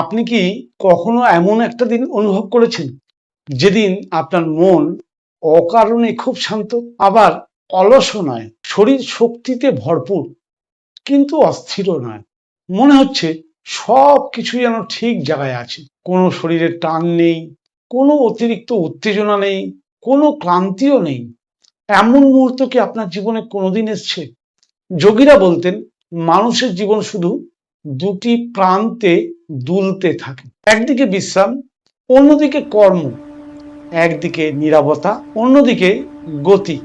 আপনি কি কখনো এমন একটা দিন অনুভব করেছেন যেদিন আপনার মন অকারণে খুব শান্ত, আবার অলসও নয়, শরীর শক্তিতে ভরপুর কিন্তু অস্থিরও নয়? মনে হচ্ছে সব কিছু যেন ঠিক জায়গায় আছে, কোনো শরীরের টান নেই, কোনো অতিরিক্ত উত্তেজনা নেই, কোনো ক্লান্তিও নেই। এমন মুহূর্ত কি আপনার জীবনে কোনোদিন এসছে? যোগীরা বলতেন মানুষের জীবন শুধু দুটি প্রান্তে দুলতে থাকে, একদিকে বিশ্রাম, অন্যদিকে কর্ম, একদিকে নীরবতা, অন্যদিকে গতি।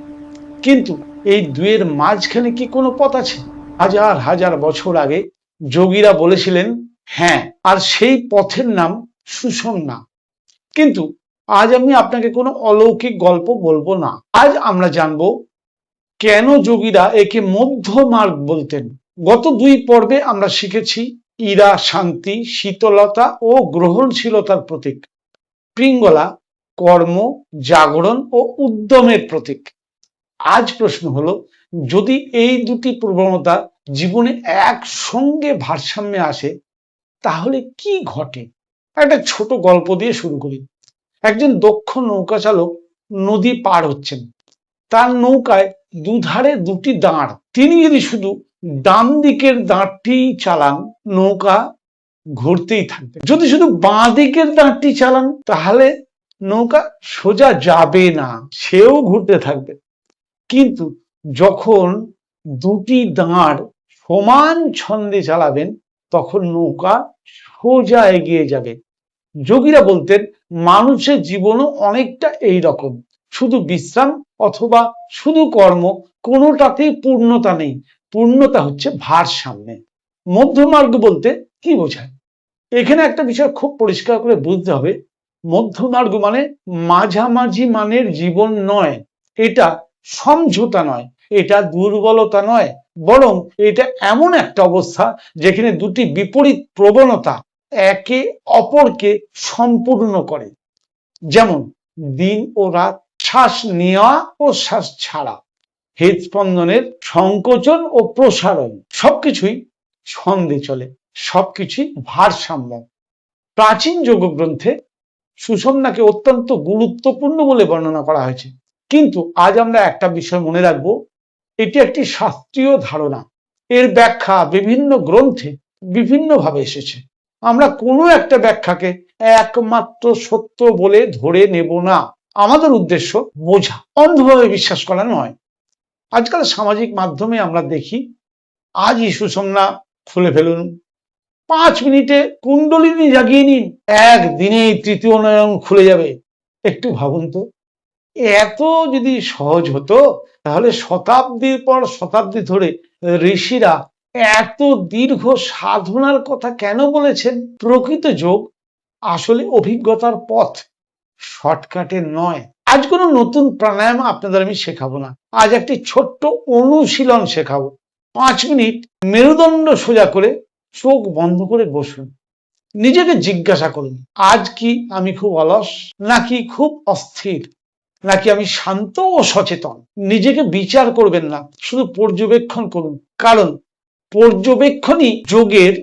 কিন্তু এই দুয়ের মাঝখানে কি কোনো পথ আছে? হাজার হাজার বছর আগে যোগীরা বলেছিলেন হ্যাঁ, আর সেই পথের নাম সুষুম্না। কিন্তু আজ আমি আপনাকে কোনো অলৌকিক গল্প বলবো না। আজ আমরা জানবো কেন যোগীরা একে মধ্য মার্গ বলতেন। গত দুই পর্বে আমরা শিখেছি ইরা শান্তি, শীতলতা ও গ্রহণশীলতার প্রতীক, পিঙ্গলা কর্ম, জাগরণ ও উদ্যমের প্রতীক। আজ প্রশ্ন হলো, যদি এই দুটি প্রবণতা জীবনে একসঙ্গে ভারসাম্যে আসে তাহলে কি ঘটে? একটা ছোট গল্প দিয়ে শুরু করি। একজন দক্ষ নৌকা চালক নদী পার হচ্ছেন। তার নৌকায় দুধারে দুটি দাঁড়। তিনি যদি শুধু ডান দিকের দাঁড়টি চালান, নৌকা ঘুরতেই থাকবে। যদি শুধু বাঁ দিকের দাঁড়টি চালান, তাহলে নৌকা সোজা যাবে না, সেও ঘুরতে থাকবে। কিন্তু যখন দুটি দাঁড় সমান ছন্দে চালাবেন, তখন নৌকা সোজা এগিয়ে যাবে। যোগীরা বলতেন মানুষের জীবনও অনেকটা এই রকম, শুধু বিশ্রাম অথবা শুধু কর্ম, কোনোটাতেই পূর্ণতা নেই। পূর্ণতা হচ্ছে ভারসাম্যে। মধ্যমার্গ বলতে কি বোঝায়? এখানে একটা বিষয় খুব পরিষ্কার করে বুঝতে হবে। মধ্যমার্গ মানে মাঝামাঝি মানের জীবন নয়, এটা সমঝোতা নয়, এটা দুর্বলতা নয়, বরং এটা এমন একটা অবস্থা যেখানে দুটি বিপরীত প্রবণতা একে অপরকে সম্পূর্ণ করে। যেমন দিন ও রাত, শ্বাস নেওয়া ও শ্বাস ছাড়া, হৃদস্পন্দনের সংকোচন ও প্রসারণ, সবকিছুই ছন্দে চলে, সবকিছুই ভারসাম্য। প্রাচীন যোগ গ্রন্থে সুষুম্নাকে অত্যন্ত গুরুত্বপূর্ণ বলে বর্ণনা করা হয়েছে। কিন্তু আজ আমরা একটা বিষয় মনে রাখবো, এটি একটি শাস্ত্রীয় ধারণা। এর ব্যাখ্যা বিভিন্ন গ্রন্থে বিভিন্নভাবে এসেছে। আমরা কোনো একটা ব্যাখ্যাকে একমাত্র সত্য বলে ধরে নেব না। আমাদের উদ্দেশ্য বোঝা, অন্ধভাবে বিশ্বাস করা নয়। আজকাল সামাজিক মাধ্যমে আমরা দেখি আজই সুষুম্না খুলে ফেলুন, 5 মিনিটে কুণ্ডলিনী জাগিয়ে নিন, একদিনেই তৃতীয় নয়ন খুলে যাবে। একটু ভাবুন তো, এত যদি সহজ হতো তাহলে শতাব্দীর পর শতাব্দী ধরে ঋষিরা এত দীর্ঘ সাধনার কথা কেন বলেছেন? প্রকৃত যোগ আসলে অভিজ্ঞতার পথ, শর্টকাটের নয়। আজ কোনো নতুন প্রাণায়াম আপনাদের আমি শেখাবো না, আজ একটি ছোট্ট অনুশীলন শেখাবো। 5 মিনিট মেরুদণ্ড সোজা করে চোখ বন্ধ করে বসুন। নিজেকে জিজ্ঞাসা করুন, আজ কি আমি খুব অলস, নাকি খুব অস্থির, নাকি আমি শান্ত ও সচেতন? নিজেকে বিচার করবেন না, শুধু পর্যবেক্ষণ করুন, কারণ পর্যবেক্ষণই যোগের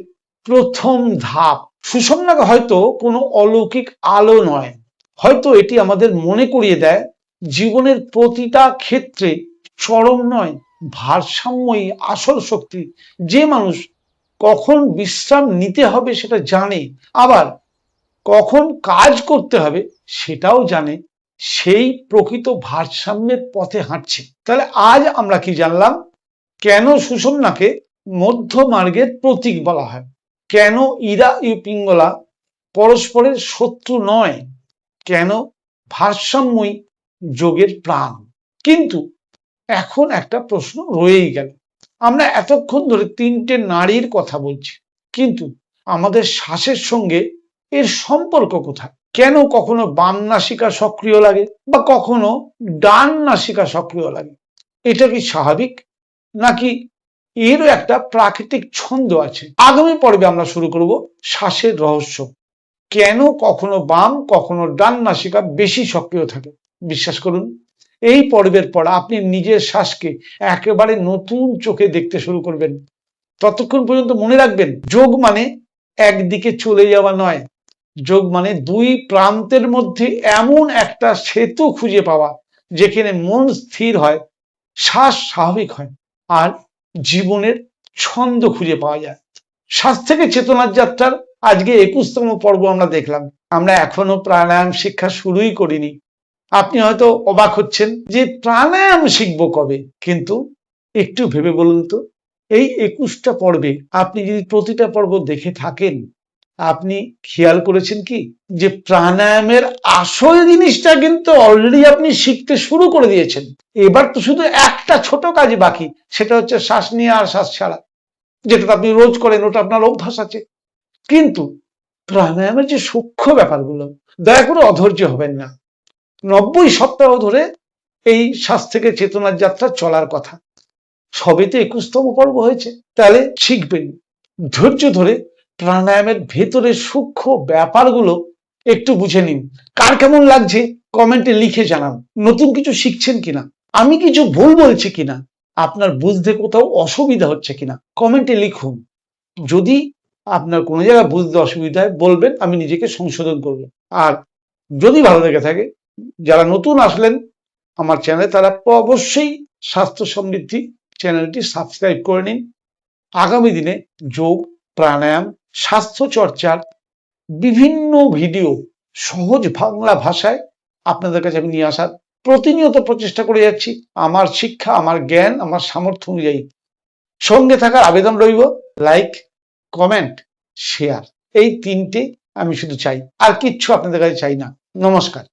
প্রথম ধাপ। সুষুম্না হয়তো কোনো অলৌকিক আলো নয়, হয়তো এটি আমাদের মনে করিয়ে দেয় জীবনের প্রতিটা ক্ষেত্রে চরম নয়, ভারসাম্যই আসল শক্তি। যে মানুষ কখন বিশ্রাম নিতে হবে সেটা জানে, আবার কখন কাজ করতে হবে সেটাও জানে, সেই প্রকৃত ভারসাম্যের পথে হাঁটছে। তাহলে আজ আমরা কি জানলাম? কেন সুষুম্নাকে মধ্য মার্গের প্রতীক বলা হয়, কেন ইরা ও পিঙ্গলা পরস্পরের শত্রু নয়, কেন ভারসাম্যই যোগের প্রাণ। কিন্তু এখন একটা প্রশ্ন রয়েই গেল, আমরা এতক্ষণ ধরে 3টে নারীর কথা বলছি, কিন্তু আমাদের শ্বাসের সঙ্গে এর সম্পর্ক কোথায়? কেন কখনো বাম নাসিকা সক্রিয় লাগে বা কখনো ডান নাসিকা সক্রিয় লাগে? এটা কি স্বাভাবিক, নাকি এরও একটা প্রাকৃতিক ছন্দ আছে? আগামী পর্বে আমরা শুরু করব শ্বাসের রহস্য, কেন কখনো বাম কখনো ডান নাসিকা বেশি সক্রিয় থাকে। বিশ্বাস করুন, এই পর্বের পর আপনি নিজের শ্বাসকে একেবারে নতুন চোখে দেখতে শুরু করবেন। ততক্ষণ পর্যন্ত মনে রাখবেন, যোগ মানে একদিকে চলে যাওয়া নয়, যোগ মানে দুই প্রান্তের মধ্যে এমন একটা সেতু খুঁজে পাওয়া যেখানে মন স্থির হয়, শ্বাস স্বাভাবিক হয় আর জীবনের ছন্দ খুঁজে পাওয়া যায়। শ্বাস থেকে চেতনার যাত্রার আজকে 21তম পর্ব আমরা দেখলাম। আমরা এখনো প্রাণায়াম শিক্ষা শুরুই করিনি। আপনি হয়তো অবাক হচ্ছেন যে প্রাণায়াম শিখবো কবে, কিন্তু একটু ভেবে বলুন তো, এই 21টা পর্বে আপনি যদি প্রতিটা পর্ব দেখে থাকেন, আপনি খেয়াল করেছেন কি যে প্রাণায়ামের আসল জিনিসটা কিন্তু অলরেডি আপনি শিখতে শুরু করে দিয়েছেন। এবার তো শুধু একটা ছোট কাজ বাকি, সেটা হচ্ছে শ্বাস নিয়ে আর শ্বাস ছাড়া, যেটা আপনি রোজ করেন, ওটা আপনার অভ্যাস আছে। কিন্তু প্রাণায়ামের যে সূক্ষ্ম ব্যাপারগুলো, দয়া করে অধৈর্য হবেন না। 90 সপ্তাহ ধরে এই শ্বাস থেকে চেতনার যাত্রা চলার কথা, সবে তো 21তম পর্ব হয়েছে, তাহলে শিখবেন। ধৈর্য ধরে প্রাণায়ামের ভেতরে সূক্ষ্ম ব্যাপারগুলো একটু বুঝে নিন। কার কেমন লাগছে কমেন্টে লিখে জানান। নতুন কিছু শিখছেন কিনা, আমি কিছু ভুল বলছি কিনা, আপনার বুঝতে কোথাও অসুবিধা হচ্ছে কিনা কমেন্টে লিখুন। যদি আপনার কোনো জায়গায় বুঝতে অসুবিধা হয় বলবেন, আমি নিজেকে সংশোধন করব। আর যদি ভালো লেগে থাকে, যারা নতুন আসলেন আমার চ্যানেলে, তারা অবশ্যই স্বাস্থ্য সমৃদ্ধি চ্যানেলটি সাবস্ক্রাইব করে নিন। আগামী দিনে যোগ, প্রাণায়াম, স্বাস্থ্য চর্চার বিভিন্ন ভিডিও সহজ বাংলা ভাষায় আপনাদের কাছে আমি নিয়ে আসার প্রতিনিয়ত প্রচেষ্টা করে যাচ্ছি, আমার শিক্ষা, আমার জ্ঞান, আমার সামর্থ্য অনুযায়ী। সঙ্গে থাকার আবেদন রইব। লাইক, কমেন্ট, শেয়ার, এই তিনটে আমি শুধু চাই, আর কিচ্ছু আপনাদের কাছে চাই না। নমস্কার।